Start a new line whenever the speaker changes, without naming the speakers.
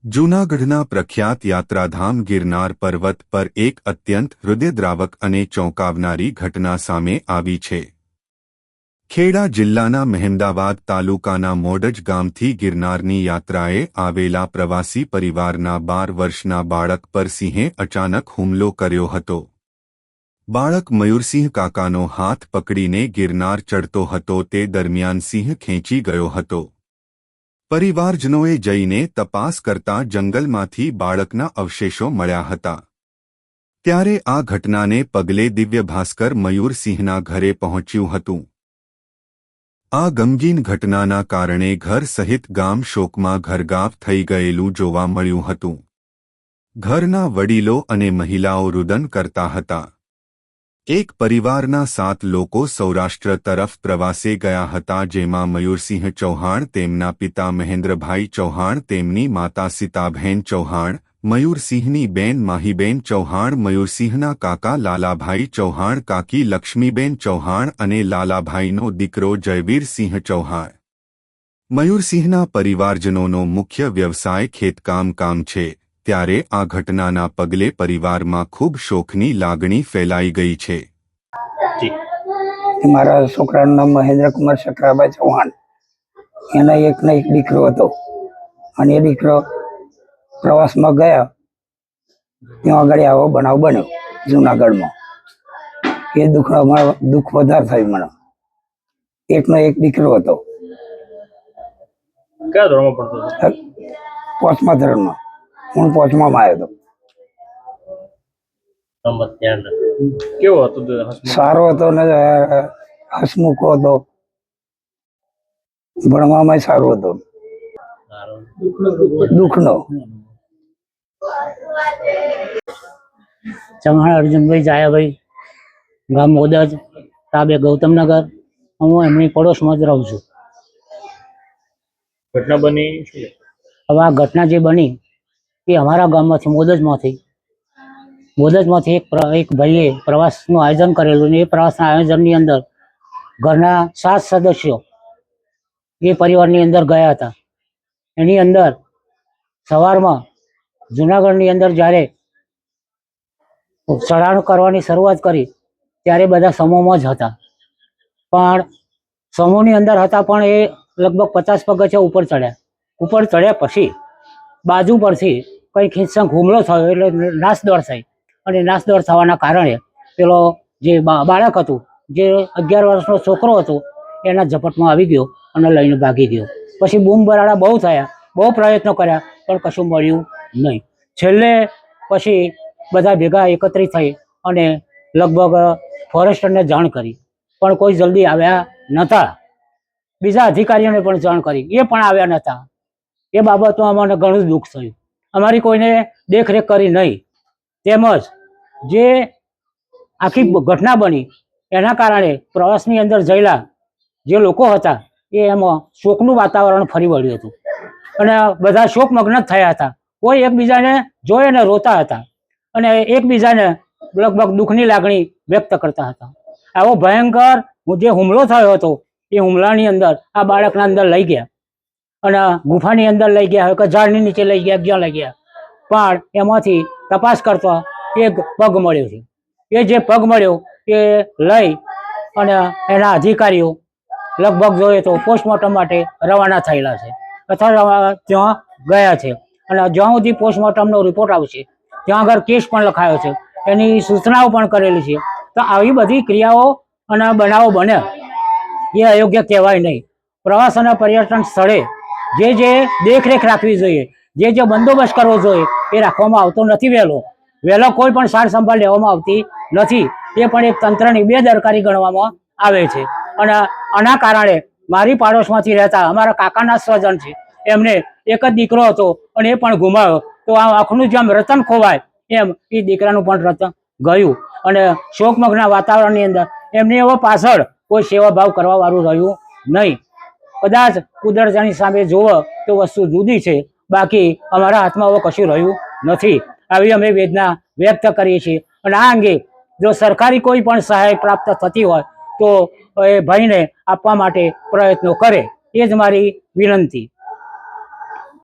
જૂનાગઢના પ્રખ્યાત યાત્રાધામ ગિરનાર પર્વત પર એક અત્યંત હૃદયદ્રાવક અને ચોંકાવનારી ઘટના સામે આવી છે। ખેડા જિલ્લાના મહેમદાવાદ તાલુકાના મોડજ ગામથી ગિરનારની યાત્રાએ આવેલા પ્રવાસી પરિવારના 12 વર્ષના બાળક પર સિંહે અચાનક હુમલો કર્યો હતો। બાળક મયુરસિંહ કાકાનો હાથ પકડીને ગિરનાર ચડતો હતો તે દરમિયાન સિંહ ખેંચી ગયો હતો। પરિવારજનોએ જઈને તપાસ કરતા જંગલમાંથી બાળકના અવશેષો મળ્યા હતા। ત્યારે આ ઘટનાને પગલે દિવ્ય ભાસ્કર મયુરસિંહના ઘરે પહોંચ્યું હતું। આ ગમગીન ઘટનાના કારણે ઘર સહિત ગામ શોકમાં ઘરગાવ થઈ ગયેલું જોવા મળ્યું હતું। ઘરના વડીલો અને મહિલાઓ રુદન કરતા હતા। એક પરિવારના 7 લોકો સૌરાષ્ટ્ર તરફ પ્રવાસે ગયા હતા, જેમાં મયુરસિંહ ચૌહાણ, તેમના પિતા મહેન્દ્રભાઈ ચૌહાણ, તેમની માતા સીતાબહેન ચૌહાણ, મયુરસિંહની બેન માહીબેન ચૌહાણ, મયુરસિંહના કાકા લાલાભાઈ ચૌહાણ, કાકી લક્ષ્મીબેન ચૌહાણ અને લાલાભાઈનો દીકરો જયવીરસિંહ ચૌહાણ। મયુરસિંહના પરિવારજનોનો મુખ્ય વ્યવસાય ખેતકામ છે। ત્યારે આ ઘટનાના પગલે પરિવારમાં ખૂબ શોકની લાગણી ફેલાઈ ગઈ છે।
મારા છોકરાનું નામ મહેન્દ્રકુમાર શકરાભાઈ ચૌહાણ, એના એકનો એક દીકરો હતો અને એ દીકરો પ્રવાસમાં ગયા, ત્યાં આગળ આવો બનાવ બન્યો જૂનાગઢમાં। એ દુઃખ વધારે થયું મને। એકનો એક દીકરો હતો।
કયા ધોરણમાં ભણતો હતો?
5મા ધોરણમાં, હું 5મામાં આવ્યો હતો।
કેવો હતો?
સારો હતો ને હસમુખો હતો, ભણવામાં સારો હતો। દુઃખનો
ચૌહાણ અર્જુનભાઈ જાયાભાઈ, ગામ મોદજ, તાબે ગૌતમનગર। હું એમની પડોશમાં જ રહું છું।
ઘટના બની?
હવે આ ઘટના જે બની એ અમારા ગામમાંથી મોદજમાંથી એક ભાઈએ પ્રવાસનું આયોજન કરેલું ને એ પ્રવાસના આયોજનની અંદર ઘરના 7 સદસ્યો એ પરિવારની અંદર ગયા હતા। એની અંદર સવારમાં જૂનાગઢની અંદર જ્યારે ચઢાણ કરવાની શરૂઆત કરી ત્યારે બધા સમૂહમાં જ હતા, પણ સમૂહની અંદર હતા પણ એ લગભગ 50 પગથિયા ઉપર ચડ્યા પછી બાજુ પરથી કંઈક હિંસક હુમલો થયો, એટલે નાસદોડ થઈ અને નાસદોડ થવાના કારણે પેલો જે બાળક હતું, જે 11 વર્ષનો છોકરો હતો, એના ઝપટમાં આવી ગયો અને લઈને ભાગી ગયો। પછી બૂમ બરાડા બહુ થયા, બહુ પ્રયત્નો કર્યા પણ કશું મળ્યું નહીં। છેલ્લે પછી બધા ભેગા એકત્રિત થઈ અને લગભગ ફોરેસ્ટરને જાણ કરી, પણ કોઈ જલ્દી આવ્યા નહોતા। બીજા અધિકારીઓને પણ જાણ કરી, એ પણ આવ્યા નહોતા। એ બાબતમાં અમને ઘણું દુઃખ થયું। અમારી કોઈને દેખરેખ કરી નહીં, તેમજ જે આખી ઘટના બની એના કારણે પ્રવાસની અંદર જયેલા જે લોકો હતા એ એમાં શોકનું વાતાવરણ ફરી વળ્યું હતું અને બધા શોકમગ્ન જ થયા હતા। કોઈ એકબીજાને જોઈને રોતા હતા અને એકબીજાને લગભગ દુઃખની લાગણી વ્યક્ત કરતા હતા। આવો ભયંકર જે હુમલો થયો હતો એ હુમલાની અંદર આ બાળકના અંદર લઈ ગયા અને ગુફાની અંદર લઈ ગયા, હોય કે ઝાડની નીચે લઈ ગયા, ક્યાં લઈ ગયા, પણ એમાંથી તપાસ કરતા એક પગ મળ્યો છે। એ જે પગ મળ્યો એ લઈ અને એના અધિકારીઓ લગભગ જોઈએ તો પોસ્ટમોર્ટમ માટે રવાના થયેલા છે અથવા ત્યાં ગયા છે અને જ્યાં સુધી પોસ્ટમોર્ટમનો રિપોર્ટ આવશે ત્યાં આગળ કેસ પણ લખાયો છે, એની સૂચનાઓ પણ કરેલી છે। તો આવી બધી ક્રિયાઓ અને બનાવો બન્યા એ અયોગ્ય કહેવાય નહીં। પ્રવાસ અને પર્યટન સ્થળે જે દેખરેખ રાખવી જોઈએ, જે બંદોબસ્ત કરવો જોઈએ એ રાખવામાં આવતો નથી। વહેલો કોઈ પણ સાર સંભાળ લેવામાં આવતી નથી। એ પણ એક તંત્રની બેદરકારી ગણવામાં આવે છે અને આના કારણે મારી પાડોશમાંથી રહેતા અમારા કાકાના સ્વજન છે, એમને એક જ દીકરો હતો અને એ પણ ગુમાવ્યો। તો આ આંખનું જેમ રતન ખોવાય એમ એ દીકરાનું પણ રતન ગયું અને શોકમગ્ન વાતાવરણની અંદર એમની એવો પાછળ કોઈ સેવાભાવ કરવા વાળું રહ્યું નહીં। કદાચ કુદરતની સામે જોવો તો વસ્તુ જુદી છે, બાકી અમારા હાથમાં હવે કશું રહ્યું નથી। આવી અમે વેદના વ્યક્ત કરીએ છીએ અને આ અંગે જો સરકારી કોઈ પણ સહાય પ્રાપ્ત થતી હોય તો એ ભાઈને આપવા માટે પ્રયત્નો કરે, એ જ મારી વિનંતી।